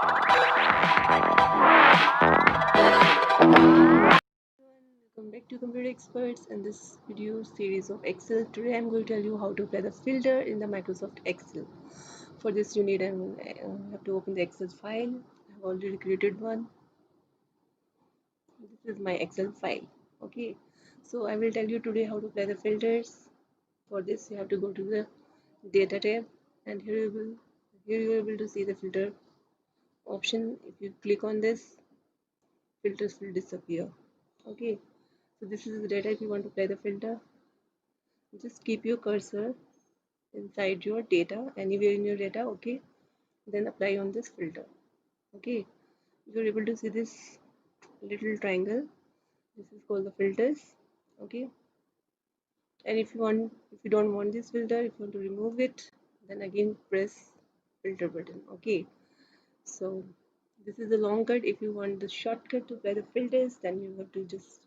Welcome back to Computer Experts. In this video series of Excel, today I'm going to tell you how to apply the filter in the Microsoft Excel. For this, you have to open the Excel file. I've already created one. This is my Excel file. Okay, so I will tell you today how to apply the filters. For this, you have to go to the Data tab, and here you are able to see the filter option. If you click on this, filters will disappear. Okay, so this is the data. If you want to apply the filter, just keep your cursor inside your data, anywhere in your data. Okay, then apply on this filter. Okay, you're able to see this little triangle. This is called the filters. Okay, and if you don't want this filter, if you want to remove it, then again press filter button. Okay, so this is the long cut. If you want the shortcut to apply the filters, then you have to just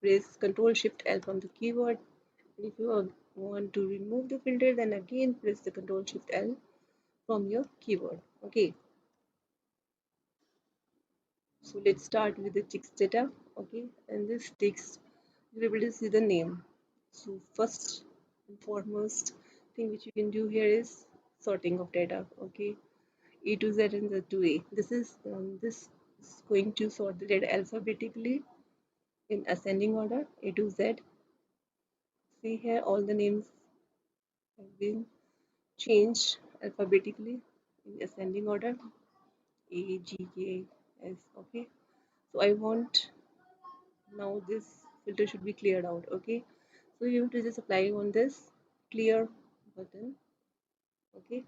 press Ctrl Shift L from the keyboard. And if you want to remove the filter, then again press the Ctrl Shift L from your keyboard. Okay, so let's start with the text data. Okay, and this text you're able to see the name. So first and foremost thing which you can do here is sorting of data. Okay, A to Z and Z to A. This is going to sort the data alphabetically in ascending order, A to Z. See here, all the names have been changed alphabetically in ascending order, A, G, K, S. Okay, so I want now this filter should be cleared out. Okay, so you have to just apply on this clear button. Okay,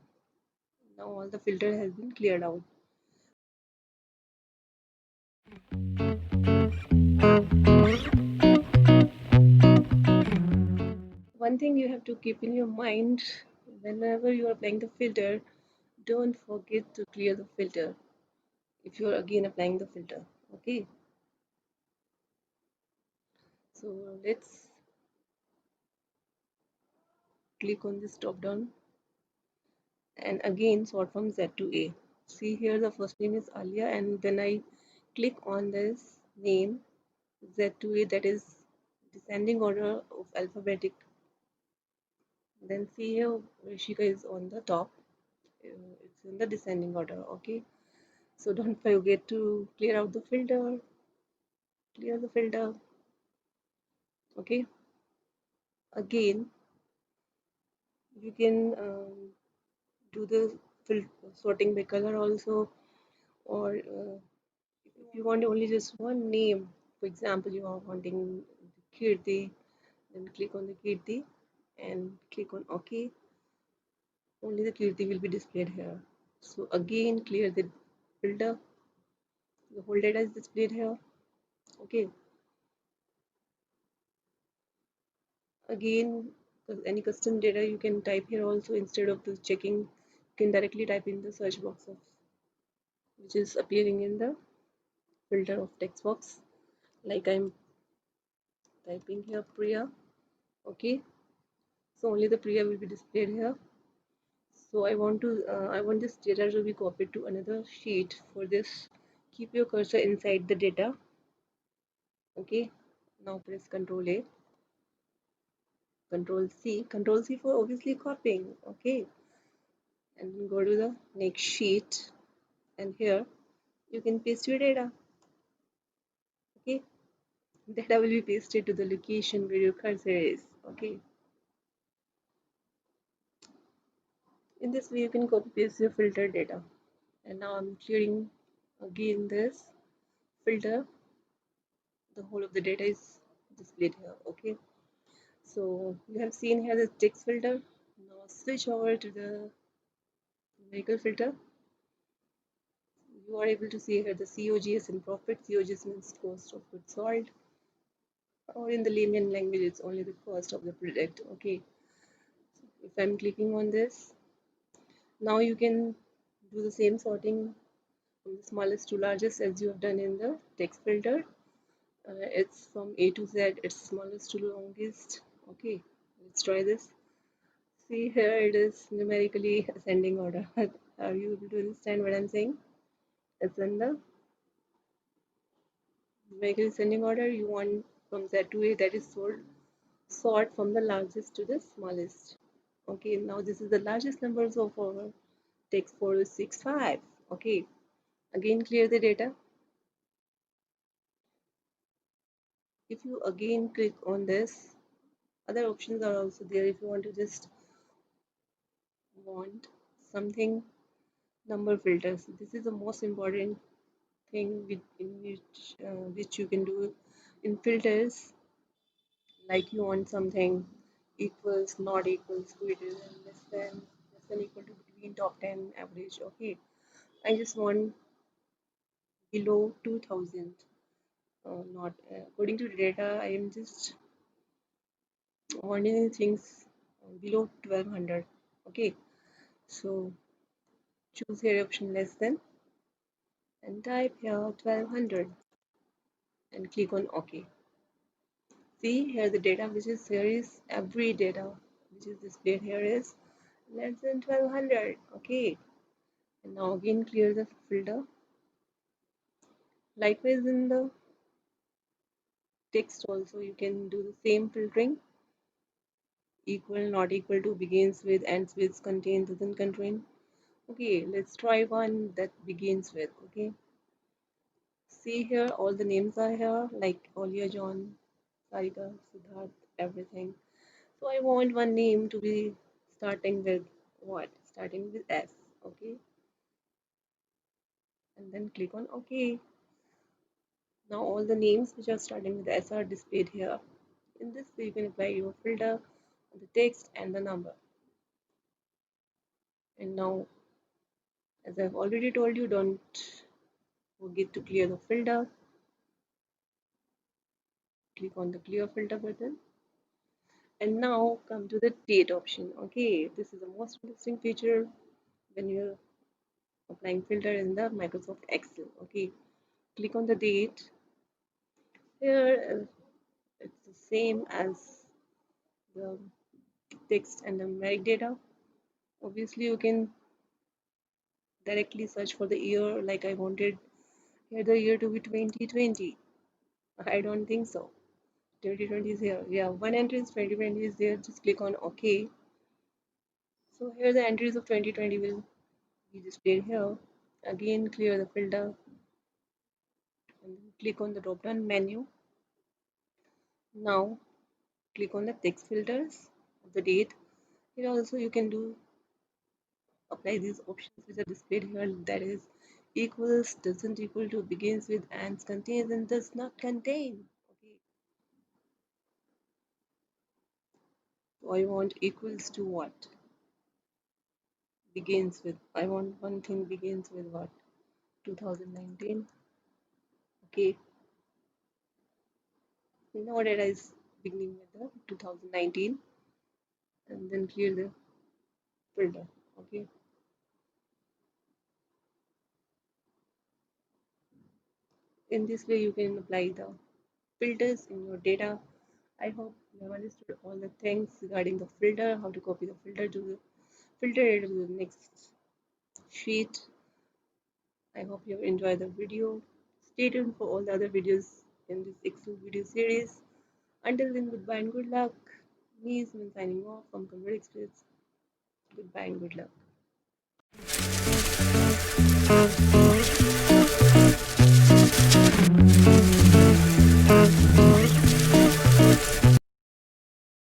now all the filter has been cleared out. One thing you have to keep in your mind whenever you are applying the filter, don't forget to clear the filter if you are again applying the filter. Okay, so let's click on this drop down and again sort from Z to A. See here, the first name is Alia, and then I click on this name Z to A, that is descending order of alphabetic. Then see here, Rishika is on the top. It's in the descending order. Okay, so don't forget to clear out the filter. Clear the filter. Okay, again you can do the sorting by color also, or if you want only just one name, for example, you are wanting Kirti, then click on the Kirti and click on OK. Only the Kirti will be displayed here. So again, clear the filter. The whole data is displayed here. Okay. Again, any custom data you can type here also, instead of the checking, you can directly type in the search box of which is appearing in the filter of text box. Like I'm typing here Priya. Okay, so only the Priya will be displayed here. So I want this data to be copied to another sheet. For this, keep your cursor inside the data. Okay, now press Ctrl A, Ctrl C for obviously copying. Okay, and then go to the next sheet, and here you can paste your data. Okay, data will be pasted to the location where your cursor is. Okay, in this way you can copy paste your filter data. And now I'm clearing again this filter. The whole of the data is displayed here. Okay, so you have seen here the text filter. Now switch over to the vehicle filter. You are able to see here the COGS in profit. COGS means cost of goods sold, or in the layman language it's only the cost of the product. Okay, if I'm clicking on this, now you can do the same sorting from the smallest to largest as you have done in the text filter. It's from A to Z, it's smallest to longest. Okay, let's try this. See here it is numerically ascending order. Are you able to understand what I'm saying? It's in the numerical ascending order. You want from Z to A, that is sort from the largest to the smallest. Okay, now this is the largest numbers of our text 465. Okay, again clear the data. If you again click on this, other options are also there. If you want to just want something number filters, this is the most important thing which you can do in filters. Like you want something equals, not equals, greater than, less than equal to, between, top 10, average. Okay, I just want below 2000. Not according to the data, I am just wanting things below 1200. Okay, so choose here option less than and type here 1200 and click on OK. See here the data which is here is every data which is displayed here is less than 1200. Okay, and now again clear the filter. Likewise in the text also you can do the same filtering. Equal, not equal to, begins with, ends with, contains, doesn't contain. Okay, let's try one that begins with. Okay, see here all the names are here like Olia, John, Sarika, Siddharth, everything. So I want one name to be starting with what? Starting with S. Okay, and then click on OK. Now all the names which are starting with S are displayed here. In this way you can apply your filter on the text and the number. And now, as I've already told you, don't forget to clear the filter. Click on the clear filter button. And now come to the date option. Okay, this is the most interesting feature when you're applying filter in the Microsoft Excel. Okay, click on the date. Here it's the same as the text and the numeric data. Obviously, you can directly search for the year. Like I wanted here the year to be 2020. I don't think so. 2020 is here. Yeah, one entry is 2020 is there. Just click on OK. So here the entries of 2020 will be displayed here. Again, clear the filter and click on the drop down menu. Now click on the text filters of the date. Here also you can do apply these options which are displayed here, that is equals, doesn't equal to, begins with, ends, contains, and does not contain. Okay, so I want equals to what? Begins with, I want one thing begins with what? 2019. Okay, now data is beginning with the 2019 and then clear the filter. Okay, in this way you can apply the filters in your data. I hope you have understood all the things regarding the filter, how to copy the filter to the filter it to the next sheet. I hope you enjoyed the video. Stay tuned for all the other videos in this Excel video series. Until then, goodbye and good luck. Me is signing off from Computer Express. Goodbye and good luck.